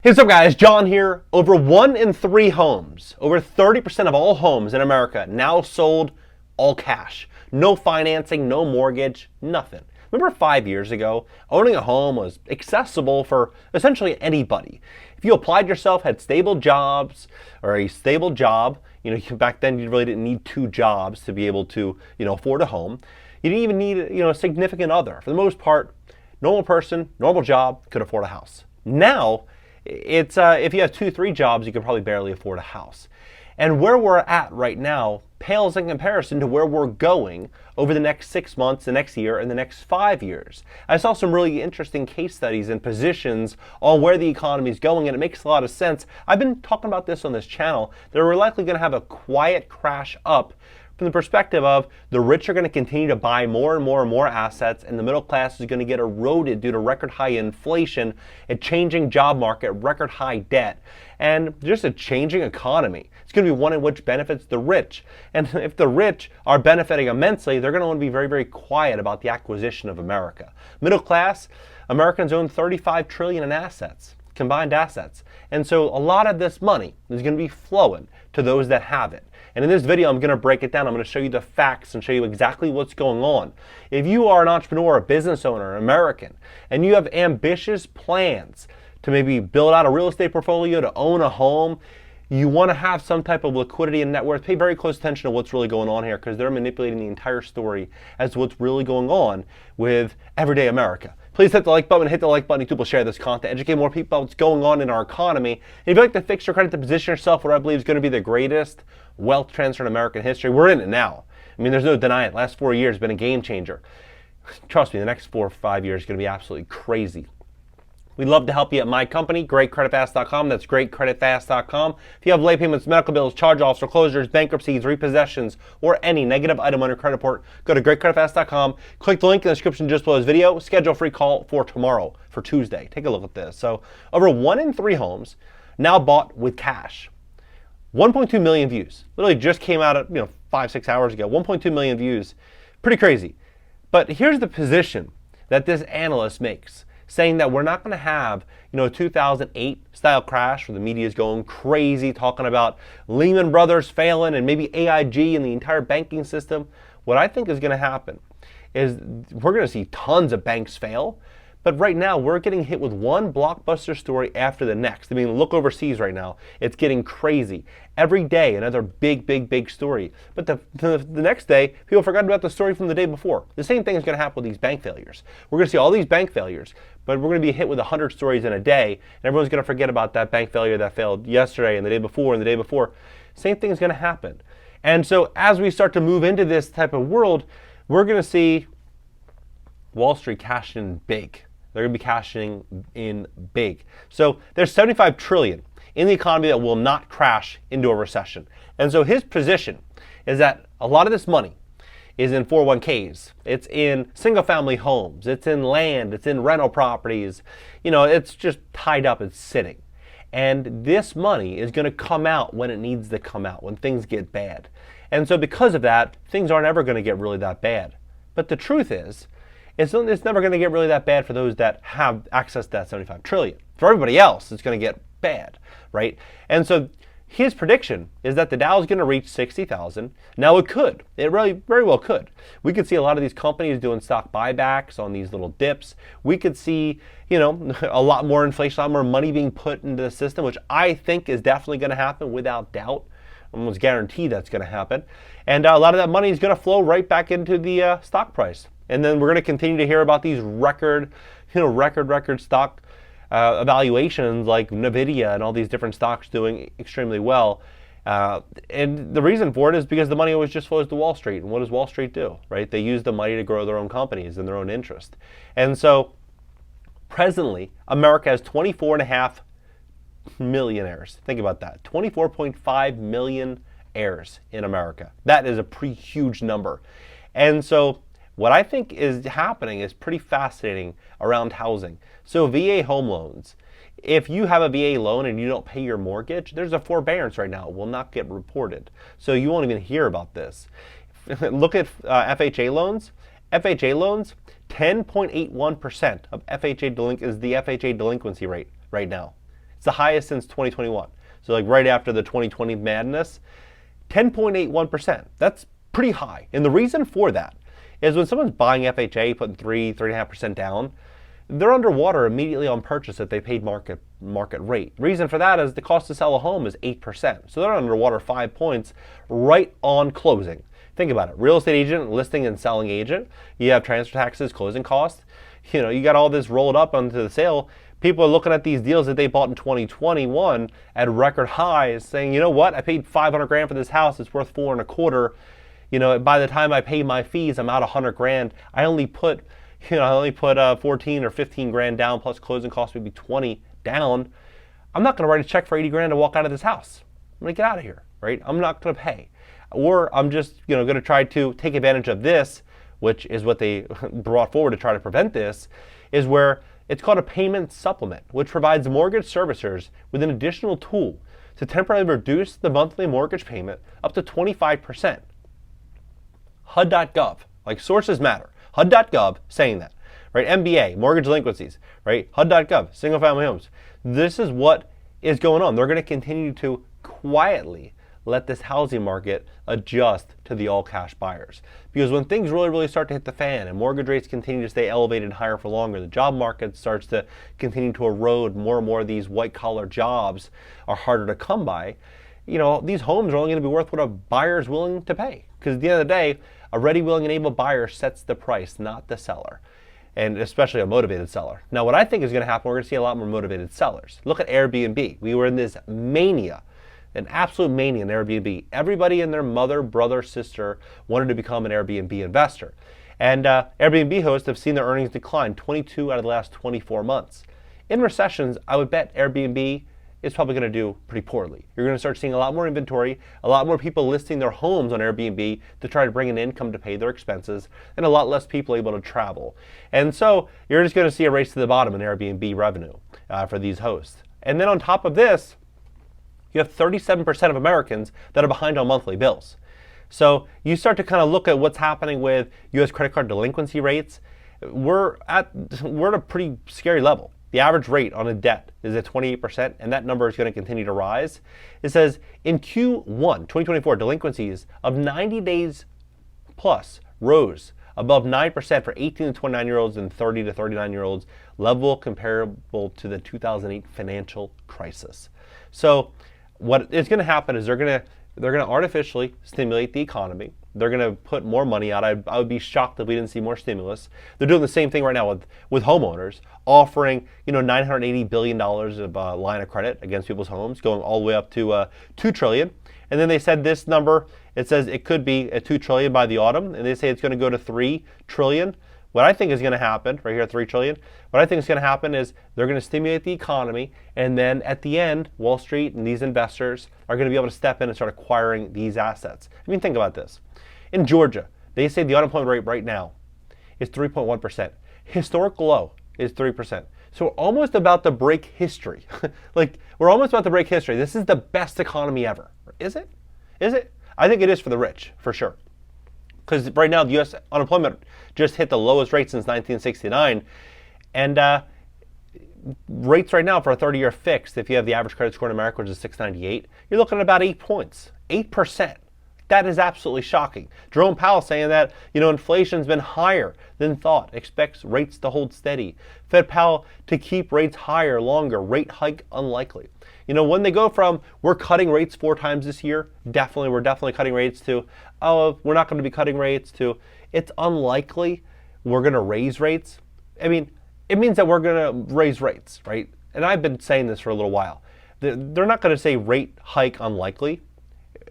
Hey, what's up guys, John here. Over 1 in 3 homes, over 30% of all homes in America now sold all cash. No financing, no mortgage, nothing. Remember 5 years ago, owning a home was accessible for essentially anybody. If you applied yourself, had stable jobs or a stable job, back then you really didn't need 2 jobs to be able to, afford a home. You didn't even need, a significant other. For the most part, normal person, normal job could afford a house. Now, it's if you have 2-3 jobs, you could probably barely afford a house. And where we're at right now pales in comparison to where we're going over the next 6 months, the next year, and the next 5 years. I saw some really interesting case studies and positions on where the economy is going, and it makes a lot of sense. I've been talking about this on this channel, that we're likely going to have a quiet crash up from the perspective of the rich are going to continue to buy more and more and more assets, and the middle class is going to get eroded due to record high inflation, a changing job market, record high debt, and just a changing economy. It's going to be one in which benefits the rich. And if the rich are benefiting immensely, they're going to want to be very, very quiet about the acquisition of America. Middle class, Americans own $35 trillion in assets, combined assets. And so a lot of this money is going to be flowing to those that have it. And in this video, I'm going to break it down. I'm going to show you the facts and show you exactly what's going on. If you are an entrepreneur, a business owner, an American, and you have ambitious plans to maybe build out a real estate portfolio, to own a home, you want to have some type of liquidity and net worth, pay very close attention to what's really going on here, because they're manipulating the entire story as to what's really going on with everyday America. Please hit the like button, YouTube will share this content, educate more people about what's going on in our economy. And if you'd like to fix your credit to position yourself for what I believe is going to be the greatest wealth transfer in American history, we're in it now. I mean, there's no denying it. Last 4 years have been a game changer. Trust me, the next 4 or 5 years is going to be absolutely crazy. We'd love to help you at my company, GreatCreditFast.com. That's GreatCreditFast.com. If you have late payments, medical bills, charge-offs, foreclosures, bankruptcies, repossessions, or any negative item on your credit report, go to GreatCreditFast.com. Click the link in the description just below this video. Schedule a free call for tomorrow, for Tuesday. Take a look at this. So, over 1 in 3 homes now bought with cash. 1.2 million views. Literally just came out at 5-6 hours ago. 1.2 million views. Pretty crazy. But here's the position that this analyst makes, saying that we're not going to have, a 2008 style crash where the media is going crazy talking about Lehman Brothers failing and maybe AIG and the entire banking system. What I think is going to happen is we're going to see tons of banks fail. But right now, we're getting hit with one blockbuster story after the next. I mean, look overseas right now. It's getting crazy. Every day, another big story. But the next day, people forgot about the story from the day before. The same thing is going to happen with these bank failures. We're going to see all these bank failures, but we're going to be hit with 100 stories in a day, and everyone's going to forget about that bank failure that failed yesterday and the day before and the day before. Same thing is going to happen. And so as we start to move into this type of world, we're going to see Wall Street cash in big. They're going to be cashing in big. So there's $75 trillion in the economy that will not crash into a recession. And so his position is that a lot of this money is in 401ks. It's in single-family homes. It's in land. It's in rental properties. It's just tied up. It's sitting. And this money is going to come out when it needs to come out, when things get bad. And so because of that, things aren't ever going to get really that bad. But the truth is, it's never going to get really that bad for those that have access to that $75 trillion. For everybody else, it's going to get bad, right? And so his prediction is that the Dow is going to reach 60,000. Now it could. It really very well could. We could see a lot of these companies doing stock buybacks on these little dips. We could see, a lot more inflation, a lot more money being put into the system, which I think is definitely going to happen without doubt. Almost guarantee that's going to happen. And a lot of that money is going to flow right back into the stock price. And then we're going to continue to hear about these record stock evaluations like Nvidia and all these different stocks doing extremely well. And the reason for it is because the money always just flows to Wall Street. And what does Wall Street do, right? They use the money to grow their own companies in their own interest. And so presently, America has 24.5 millionaires. Think about that. 24.5 million heirs in America. That is a pretty huge number. And so what I think is happening is pretty fascinating around housing. So VA home loans. If you have a VA loan and you don't pay your mortgage, there's a forbearance right now. It will not get reported. So you won't even hear about this. Look at FHA loans. FHA loans, 10.81% of FHA is the FHA delinquency rate right now. It's the highest since 2021. So like right after the 2020 madness, 10.81%. That's pretty high. And the reason for that is when someone's buying FHA, putting 3.5% down, they're underwater immediately on purchase if they paid market rate. Reason for that is the cost to sell a home is 8%. So they're underwater 5 points right on closing. Think about it. Real estate agent, listing and selling agent. You have transfer taxes, closing costs. You got all this rolled up onto the sale. People are looking at these deals that they bought in 2021 at record highs saying, you know what? I paid 500 grand for this house. It's worth 4.25. By the time I pay my fees, I'm out 100 grand. I only put 14 or 15 grand down plus closing costs, maybe 20 down. I'm not going to write a check for 80 grand to walk out of this house. I'm going to get out of here, right? I'm not going to pay. Or I'm just, going to try to take advantage of this, which is what they brought forward to try to prevent this, is where it's called a payment supplement, which provides mortgage servicers with an additional tool to temporarily reduce the monthly mortgage payment up to 25%. HUD.gov, like sources matter. HUD.gov saying that, right? MBA, mortgage delinquencies, right? HUD.gov, single family homes. This is what is going on. They're going to continue to quietly let this housing market adjust to the all cash buyers. Because when things really start to hit the fan and mortgage rates continue to stay elevated higher for longer, the job market starts to continue to erode, more and more of these white collar jobs are harder to come by. These homes are only going to be worth what a buyer is willing to pay. Because at the end of the day, a ready, willing, and able buyer sets the price, not the seller, and especially a motivated seller. Now, what I think is going to happen, we're going to see a lot more motivated sellers. Look at Airbnb. We were in this mania, an absolute mania in Airbnb. Everybody and their mother, brother, sister wanted to become an Airbnb investor. And Airbnb hosts have seen their earnings decline 22 out of the last 24 months. In recessions, I would bet Airbnb is probably going to do pretty poorly. You're going to start seeing a lot more inventory, a lot more people listing their homes on Airbnb to try to bring in income to pay their expenses, and a lot less people able to travel. And so you're just going to see a race to the bottom in Airbnb revenue for these hosts. And then on top of this, you have 37% of Americans that are behind on monthly bills. So you start to kind of look at what's happening with U.S. credit card delinquency rates. We're at a pretty scary level. The average rate on a debt is at 28%, and that number is going to continue to rise. It says in Q1 2024, delinquencies of 90 days plus rose above 9% for 18 to 29-year-olds and 30 to 39-year-olds, level comparable to the 2008 financial crisis. So what is going to happen is they're going to artificially stimulate the economy. They're going to put more money out. I would be shocked if we didn't see more stimulus. They're doing the same thing right now with homeowners, offering $980 billion of line of credit against people's homes, going all the way up to $2 trillion. And then they said this number, it says it could be at $2 trillion by the autumn, and they say it's going to go to $3 trillion. What I think is going to happen, right here, $3 trillion, what I think is going to happen is they're going to stimulate the economy, and then at the end, Wall Street and these investors are going to be able to step in and start acquiring these assets. I mean, think about this. In Georgia, they say the unemployment rate right now is 3.1%. Historic low is 3%. So we're almost about to break history. We're almost about to break history. This is the best economy ever. Is it? Is it? I think it is for the rich, for sure. Because right now, the U.S. unemployment just hit the lowest rate since 1969. And rates right now for a 30-year fixed, if you have the average credit score in America, which is 698, you're looking at about 8 points, 8%. That is absolutely shocking. Jerome Powell saying that, inflation's been higher than thought, expects rates to hold steady. Fed Powell to keep rates higher longer, rate hike unlikely. When they go from, we're cutting rates 4 times this year, we're definitely cutting rates, to, we're not going to be cutting rates, to, it's unlikely we're going to raise rates. I mean, it means that we're going to raise rates, right? And I've been saying this for a little while. They're not going to say rate hike unlikely.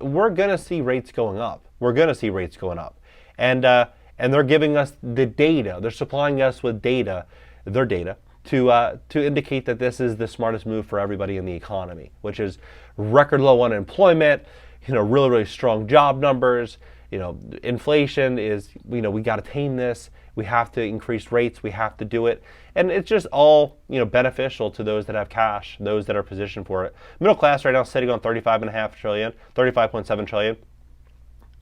We're going to see rates going up. We're going to see rates going up. And they're giving us the data. They're supplying us with data, their data, to indicate that this is the smartest move for everybody in the economy, which is record low unemployment, really strong job numbers. Inflation is, we got to tame this. We have to increase rates. We have to do it. And it's just all, beneficial to those that have cash, those that are positioned for it. Middle class right now is sitting on $35.5 trillion, $35.7 trillion.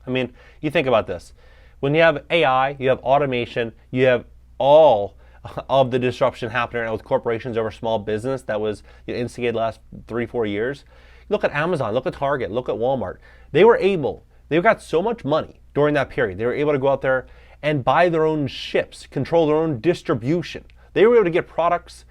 I mean, you think about this. When you have AI, you have automation, you have all of the disruption happening right now with corporations over small business that was instigated the last 3-4 years. Look at Amazon, look at Target, look at Walmart. They got so much money during that period. They were able to go out there and buy their own ships, control their own distribution. They were able to get products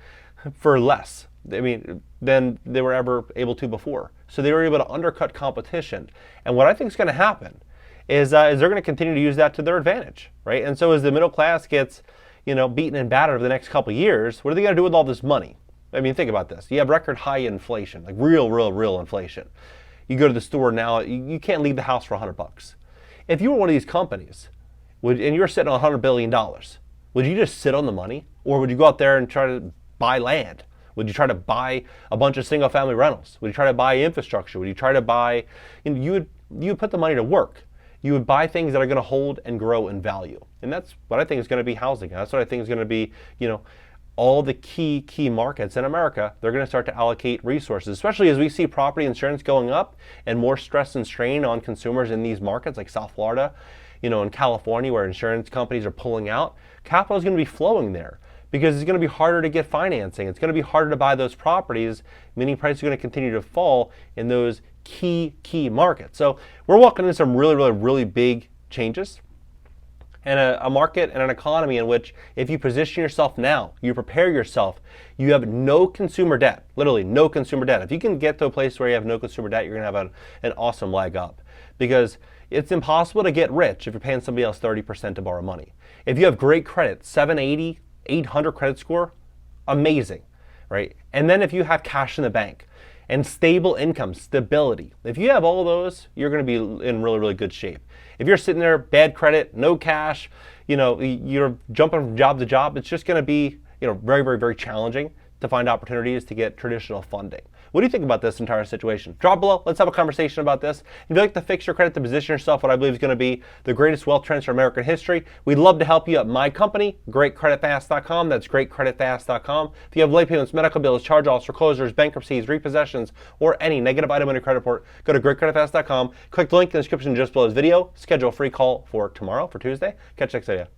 for less, than they were ever able to before. So they were able to undercut competition. And what I think is going to happen is they're going to continue to use that to their advantage, right? And so as the middle class gets, beaten and battered over the next couple of years, what are they going to do with all this money? Think about this. You have record high inflation, like real inflation. You go to the store now, you can't leave the house for $100. If you were one of these companies, and you're sitting on $100 billion, would you just sit on the money? Or would you go out there and try to buy land? Would you try to buy a bunch of single family rentals? Would you try to buy infrastructure? Would you try to buy, you would put the money to work. You would buy things that are going to hold and grow in value. And that's what I think is going to be housing. That's what I think is going to be, all the key markets in America. They're going to start to allocate resources, especially as we see property insurance going up and more stress and strain on consumers in these markets like South Florida, in California, where insurance companies are pulling out. Capital is going to be flowing there because it's going to be harder to get financing. It's going to be harder to buy those properties, meaning prices are going to continue to fall in those key markets. So we're walking into some really big changes, and a market and an economy in which if you position yourself now, you prepare yourself, you have no consumer debt, literally no consumer debt. If you can get to a place where you have no consumer debt, you're going to have an awesome leg up, because it's impossible to get rich if you're paying somebody else 30% to borrow money. If you have great credit, 780, 800 credit score, amazing, right? And then if you have cash in the bank and stable income, stability, if you have all those, you're going to be in really good shape. If you're sitting there, bad credit, no cash, you're jumping from job to job, it's just going to be, very challenging to find opportunities to get traditional funding. What do you think about this entire situation? Drop below. Let's have a conversation about this. If you'd like to fix your credit to position yourself what I believe is going to be the greatest wealth transfer in American history, we'd love to help you at my company, GreatCreditFast.com. That's GreatCreditFast.com. If you have late payments, medical bills, charge-offs, foreclosures, bankruptcies, repossessions, or any negative item on your credit report, go to GreatCreditFast.com. Click the link in the description just below this video. Schedule a free call for tomorrow, for Tuesday. Catch you next video.